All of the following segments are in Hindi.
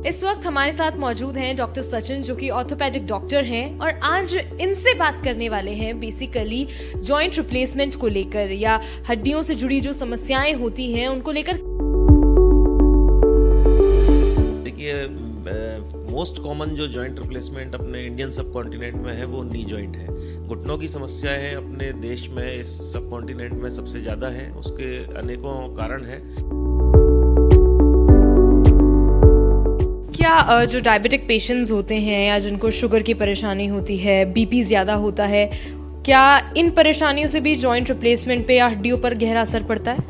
इस वक्त हमारे साथ मौजूद हैं डॉक्टर सचिन, जो कि ऑर्थोपेडिक डॉक्टर हैं, और आज इनसे बात करने वाले हैं बेसिकली जॉइंट रिप्लेसमेंट को लेकर या हड्डियों से जुड़ी जो समस्याएं होती हैं उनको लेकर। देखिए, मोस्ट कॉमन जो जॉइंट रिप्लेसमेंट अपने इंडियन सब कॉन्टिनेंट में है वो नी जॉइंट है। घुटनों की समस्याएं अपने देश में इस सब कॉन्टिनेंट में सबसे ज़्यादा है। उसके अनेकों कारण हैं। क्या जो डायबिटिक पेशेंट्स होते हैं या जिनको शुगर की परेशानी होती है, बीपी ज़्यादा होता है, क्या इन परेशानियों से भी जॉइंट रिप्लेसमेंट पे या हड्डियों पर गहरा असर पड़ता है?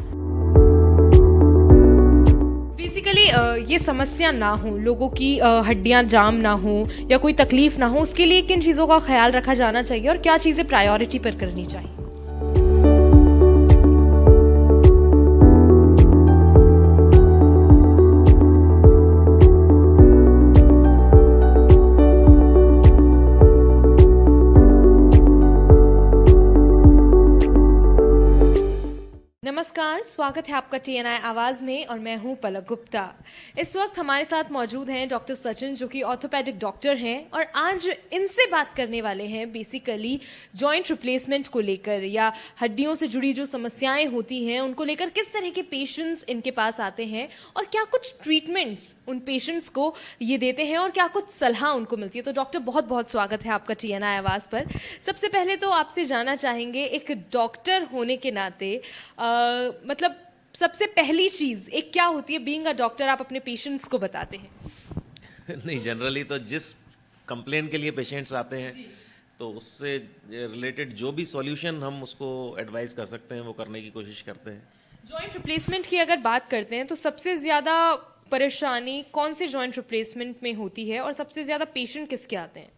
बेसिकली ये समस्या ना हो, लोगों की हड्डियां जाम ना हो या कोई तकलीफ ना हो, उसके लिए किन चीज़ों का ख्याल रखा जाना चाहिए और क्या चीज़ें प्रायोरिटी पर करनी चाहिए? नमस्कार, स्वागत है आपका TNI आवाज़ में और मैं हूं पलक गुप्ता। इस वक्त हमारे साथ मौजूद हैं डॉक्टर सचिन, जो कि ऑर्थोपेडिक डॉक्टर हैं, और आज इनसे बात करने वाले हैं बेसिकली जॉइंट रिप्लेसमेंट को लेकर या हड्डियों से जुड़ी जो समस्याएं होती हैं उनको लेकर। किस तरह के पेशेंट्स इनके पास आते हैं और क्या कुछ ट्रीटमेंट्स उन पेशेंट्स को ये देते हैं और क्या कुछ सलाह उनको मिलती है। तो डॉक्टर, बहुत बहुत स्वागत है आपका TNI आवाज़ पर। सबसे पहले तो आपसे जानना चाहेंगे, एक डॉक्टर होने के नाते मतलब सबसे पहली चीज एक क्या होती है बीइंग अ डॉक्टर, आप अपने पेशेंट्स को बताते हैं? नहीं, जनरली तो जिस कंप्लेंट के लिए पेशेंट्स आते हैं तो उससे रिलेटेड जो भी सॉल्यूशन हम उसको एडवाइस कर सकते हैं वो करने की कोशिश करते हैं। जॉइंट रिप्लेसमेंट की अगर बात करते हैं तो सबसे ज्यादा परेशानी कौन से जॉइंट रिप्लेसमेंट में होती है और सबसे ज्यादा पेशेंट किसके आते हैं?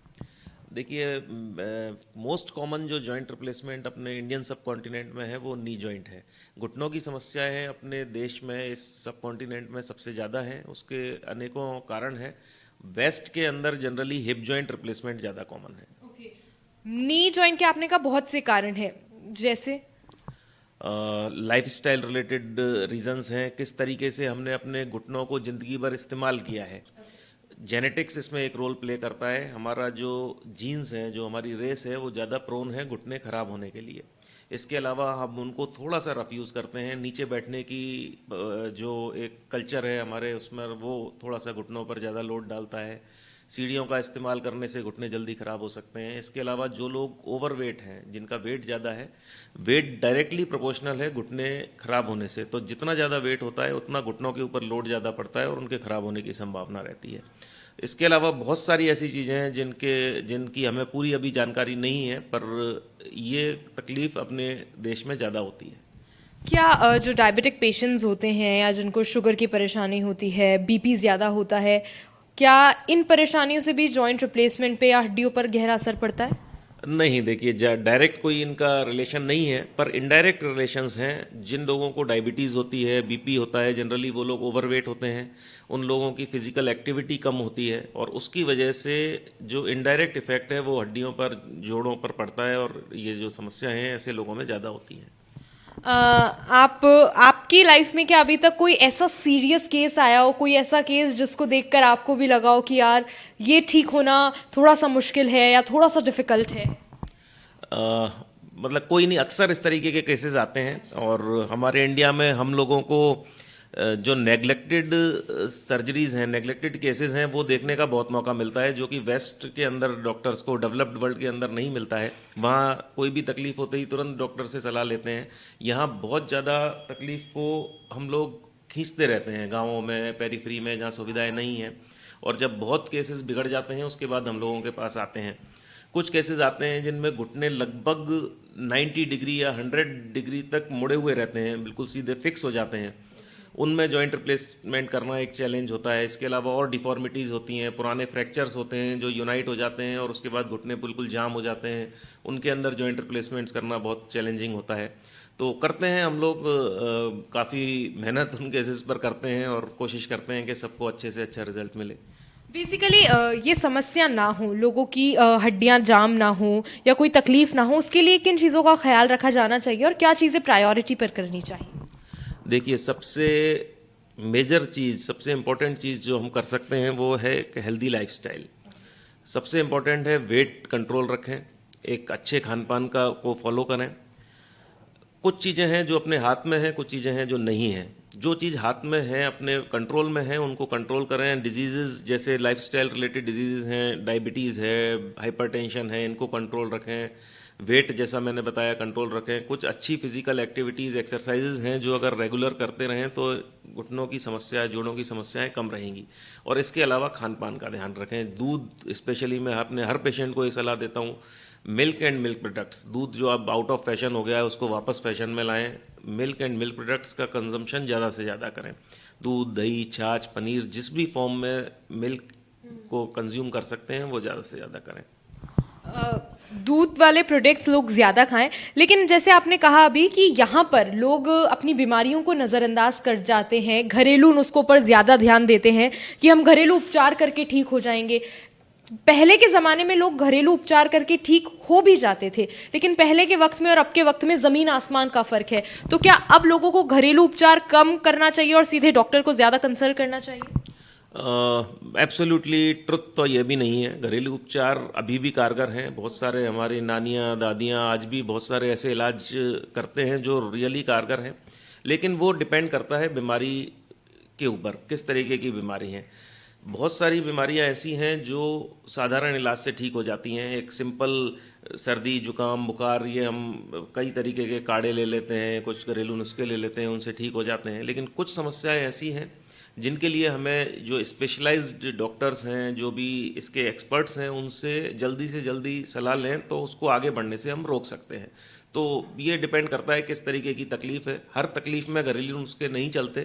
देखिए, मोस्ट कॉमन जो जॉइंट रिप्लेसमेंट अपने इंडियन सब कॉन्टिनेंट में है वो नी जॉइंट है। घुटनों की समस्याएं अपने देश में इस सब कॉन्टिनेंट में सबसे ज़्यादा हैं। उसके अनेकों कारण हैं। वेस्ट के अंदर जनरली हिप जॉइंट रिप्लेसमेंट ज़्यादा कॉमन है। नी जॉइंट के आपने का बहुत से कारण हैं, जैसे लाइफस्टाइल रिलेटेड रीजंस हैं, किस तरीके से हमने अपने घुटनों को ज़िंदगी भर इस्तेमाल किया है। जेनेटिक्स इसमें एक रोल प्ले करता है। हमारा जो जीन्स है, जो हमारी रेस है, वो ज़्यादा प्रोन है घुटने ख़राब होने के लिए। इसके अलावा हम उनको थोड़ा सा रफ यूज़ करते हैं। नीचे बैठने की जो एक कल्चर है हमारे उसमें, वो थोड़ा सा घुटनों पर ज़्यादा लोड डालता है। सीढ़ियों का इस्तेमाल करने से घुटने जल्दी ख़राब हो सकते हैं। इसके अलावा जो लोग ओवरवेट हैं, जिनका वेट ज़्यादा है, वेट डायरेक्टली प्रोपोर्शनल है घुटने ख़राब होने से। तो जितना ज़्यादा वेट होता है उतना घुटनों के ऊपर लोड ज़्यादा पड़ता है और उनके ख़राब होने की संभावना रहती है। इसके अलावा बहुत सारी ऐसी चीज़ें हैं जिनकी हमें पूरी अभी जानकारी नहीं है, पर ये तकलीफ़ अपने देश में ज़्यादा होती है। क्या जो डायबिटिक पेशेंट्स होते हैं या जिनको शुगर की परेशानी होती है, बीपी ज़्यादा होता है, क्या इन परेशानियों से भी जॉइंट रिप्लेसमेंट पे या हड्डियों पर गहरा असर पड़ता है? नहीं, देखिए, डायरेक्ट कोई इनका रिलेशन नहीं है, पर इनडायरेक्ट रिलेशंस हैं। जिन लोगों को डायबिटीज़ होती है, बीपी होता है, जनरली वो लोग ओवरवेट होते हैं। उन लोगों की फिजिकल एक्टिविटी कम होती है और उसकी वजह से जो इनडायरेक्ट इफेक्ट है वो हड्डियों पर, जोड़ों पर पड़ता है और ये जो समस्या हैं ऐसे लोगों में ज़्यादा होती हैं। आपकी लाइफ में क्या अभी तक कोई ऐसा सीरियस केस आया हो, कोई ऐसा केस जिसको देखकर आपको भी लगा हो कि यार ये ठीक होना थोड़ा सा मुश्किल है या थोड़ा सा डिफिकल्ट है? मतलब कोई नहीं, अक्सर इस तरीके के केसेस आते हैं और हमारे इंडिया में हम लोगों को जो नेग्लेक्टेड सर्जरीज हैं, नेग्लेक्टेड केसेस हैं, वो देखने का बहुत मौका मिलता है, जो कि वेस्ट के अंदर डॉक्टर्स को, डेवलप्ड वर्ल्ड के अंदर नहीं मिलता है। वहाँ कोई भी तकलीफ होते ही तुरंत डॉक्टर से सलाह लेते हैं। यहाँ बहुत ज़्यादा तकलीफ को हम लोग खींचते रहते हैं गाँवों में, पेरीफ्री में, जहाँ सुविधाएँ नहीं हैं, और जब बहुत केसेस बिगड़ जाते हैं उसके बाद हम लोगों के पास आते हैं। कुछ केसेस आते हैं जिनमें घुटने लगभग 90 डिग्री या 100 डिग्री तक मुड़े हुए रहते हैं, बिल्कुल सीधे फिक्स हो जाते हैं। उनमें जॉइंट रिप्लेसमेंट करना एक चैलेंज होता है। इसके अलावा और डिफॉर्मिटीज़ होती हैं, पुराने फ्रैक्चर्स होते हैं जो यूनाइट हो जाते हैं और उसके बाद घुटने बिल्कुल जाम हो जाते हैं। उनके अंदर जॉइंट रिप्लेसमेंट्स करना बहुत चैलेंजिंग होता है। तो करते हैं हम लोग, काफ़ी मेहनत उन केसेस पर करते हैं और कोशिश करते हैं कि सबको अच्छे से अच्छा रिजल्ट मिले। बेसिकली ये समस्या ना हो, लोगों की हड्डियां जाम ना हो या कोई तकलीफ ना हो, उसके लिए किन चीज़ों का ख्याल रखा जाना चाहिए और क्या चीज़ें प्रायोरिटी पर करनी चाहिए? देखिए, सबसे मेजर चीज़, सबसे इम्पोर्टेंट चीज़ जो हम कर सकते हैं वो है एक हेल्दी लाइफस्टाइल। सबसे इम्पोर्टेंट है वेट कंट्रोल रखें, एक अच्छे खान पान का को फॉलो करें। कुछ चीज़ें हैं जो अपने हाथ में हैं, कुछ चीज़ें हैं जो नहीं हैं। जो चीज़ हाथ में है, अपने कंट्रोल में है, उनको कंट्रोल करें। डिजीज़ जैसे लाइफस्टाइल रिलेटेड डिजीज़ हैं, डायबिटीज़ है, हाइपरटेंशन है, इनको कंट्रोल रखें। वेट जैसा मैंने बताया कंट्रोल रखें। कुछ अच्छी फिजिकल एक्टिविटीज़, एक्सरसाइजेज हैं जो अगर रेगुलर करते रहें तो घुटनों की समस्या, जोड़ों की समस्याएं कम रहेंगी। और इसके अलावा खान पान का ध्यान रखें। दूध स्पेशली मैं अपने हर पेशेंट को ये सलाह देता हूँ, मिल्क एंड मिल्क प्रोडक्ट्स, दूध जो अब आउट ऑफ फैशन हो गया है उसको वापस फैशन में लाएं। मिल्क एंड मिल्क प्रोडक्ट्स का कंजम्पशन ज़्यादा से ज़्यादा करें। दूध, दही, छाछ, पनीर, जिस भी फॉर्म में मिल्क को कंज्यूम कर सकते हैं वो ज़्यादा से ज़्यादा करें। दूध वाले प्रोडक्ट्स लोग ज़्यादा खाएं, लेकिन जैसे आपने कहा अभी कि यहाँ पर लोग अपनी बीमारियों को नज़रअंदाज कर जाते हैं, घरेलू नुस्खों पर ज़्यादा ध्यान देते हैं कि हम घरेलू उपचार करके ठीक हो जाएंगे। पहले के ज़माने में लोग घरेलू उपचार करके ठीक हो भी जाते थे, लेकिन पहले के वक्त में और अब के वक्त में ज़मीन आसमान का फ़र्क है। तो क्या अब लोगों को घरेलू उपचार कम करना चाहिए और सीधे डॉक्टर को ज़्यादा कंसल्ट करना चाहिए? एब्सोल्युटली ट्रुथ तो ये भी नहीं है। घरेलू उपचार अभी भी कारगर हैं। बहुत सारे हमारी नानियाँ, दादियाँ आज भी बहुत सारे ऐसे इलाज करते हैं जो रियली कारगर हैं, लेकिन वो डिपेंड करता है बीमारी के ऊपर, किस तरीके की बीमारी है। बहुत सारी बीमारियां ऐसी हैं जो साधारण इलाज से ठीक हो जाती हैं। एक सिंपल सर्दी, जुकाम, बुखार, ये हम कई तरीके के काढ़े ले लेते हैं, कुछ घरेलू नुस्खे ले लेते हैं, उनसे ठीक हो जाते हैं। लेकिन कुछ समस्याएं ऐसी हैं जिनके लिए हमें जो स्पेशलाइज्ड डॉक्टर्स हैं, जो भी इसके एक्सपर्ट्स हैं, उनसे जल्दी से जल्दी सलाह लें तो उसको आगे बढ़ने से हम रोक सकते हैं। तो ये डिपेंड करता है किस तरीके की तकलीफ़ है। हर तकलीफ़ में घरेलू नुस्खे नहीं चलते,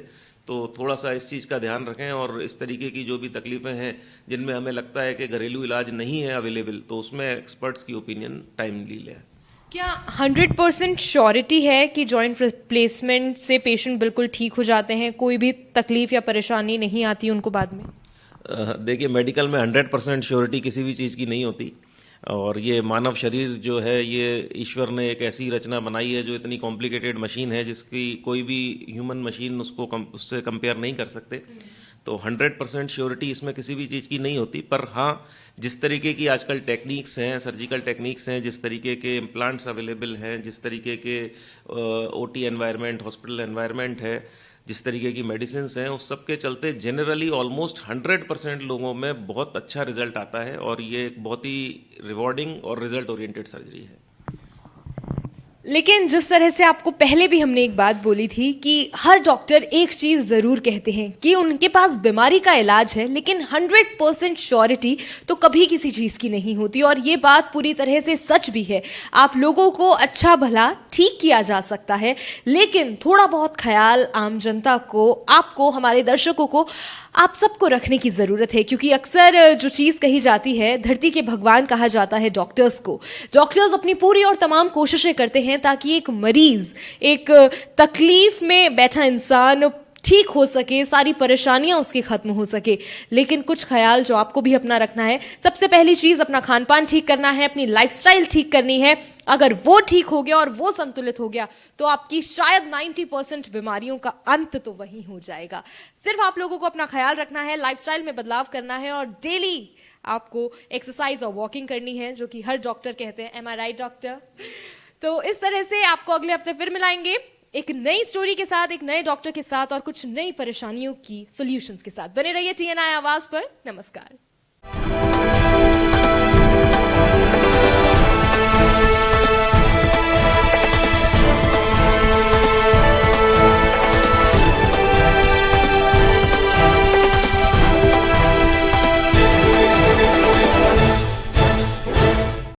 तो थोड़ा सा इस चीज़ का ध्यान रखें। और इस तरीके की जो भी तकलीफ़ें हैं जिनमें हमें लगता है कि घरेलू इलाज नहीं है अवेलेबल, तो उसमें एक्सपर्ट्स की ओपिनियन टाइमली लें। क्या 100% श्योरिटी है कि जॉइंट रिप्लेसमेंट से पेशेंट बिल्कुल ठीक हो जाते हैं, कोई भी तकलीफ या परेशानी नहीं आती उनको बाद में? देखिए, मेडिकल में 100% श्योरिटी किसी भी चीज़ की नहीं होती। और ये मानव शरीर जो है, ये ईश्वर ने एक ऐसी रचना बनाई है जो इतनी कॉम्प्लिकेटेड मशीन है जिसकी कोई भी ह्यूमन मशीन उससे कंपेयर नहीं कर सकते। तो 100% श्योरिटी इसमें किसी भी चीज़ की नहीं होती। पर हाँ, जिस तरीके की आजकल टेक्निक्स हैं, सर्जिकल टेक्निक्स हैं, जिस तरीके के इम्प्लांट्स अवेलेबल हैं, जिस तरीके के ओटी एनवायरनमेंट, हॉस्पिटल एनवायरनमेंट है, जिस तरीके की मेडिसिन हैं, उस सब के चलते जनरली ऑलमोस्ट 100% लोगों में बहुत अच्छा रिजल्ट आता है। और ये एक बहुत ही रिवॉर्डिंग और रिजल्ट ओरिएंटेड सर्जरी है। लेकिन जिस तरह से आपको पहले भी हमने एक बात बोली थी कि हर डॉक्टर एक चीज़ ज़रूर कहते हैं कि उनके पास बीमारी का इलाज है, लेकिन 100% श्योरिटी तो कभी किसी चीज़ की नहीं होती। और ये बात पूरी तरह से सच भी है। आप लोगों को अच्छा भला ठीक किया जा सकता है, लेकिन थोड़ा बहुत ख्याल आम जनता को, आपको, हमारे दर्शकों को, आप सबको रखने की ज़रूरत है। क्योंकि अक्सर जो चीज़ कही जाती है, धरती के भगवान कहा जाता है डॉक्टर्स को। डॉक्टर्स अपनी पूरी और तमाम कोशिशें करते हैं ताकि एक मरीज़, एक तकलीफ में बैठा इंसान ठीक हो सके, सारी परेशानियां उसकी खत्म हो सके। लेकिन कुछ ख्याल जो आपको भी अपना रखना है। सबसे पहली चीज़, अपना खान पान ठीक करना है, अपनी लाइफस्टाइल ठीक करनी है। अगर वो ठीक हो गया और वो संतुलित हो गया तो आपकी शायद 90% बीमारियों का अंत तो वहीं हो जाएगा। सिर्फ आप लोगों को अपना ख्याल रखना है, लाइफस्टाइल में बदलाव करना है और डेली आपको एक्सरसाइज और वॉकिंग करनी है, जो कि हर डॉक्टर कहते हैं। एम आई राइट डॉक्टर? तो इस तरह से आपको अगले हफ्ते फिर मिलाएंगे एक नई स्टोरी के साथ, एक नए डॉक्टर के साथ और कुछ नई परेशानियों की सॉल्यूशंस के साथ। बने रहिए TNI आवाज पर। नमस्कार।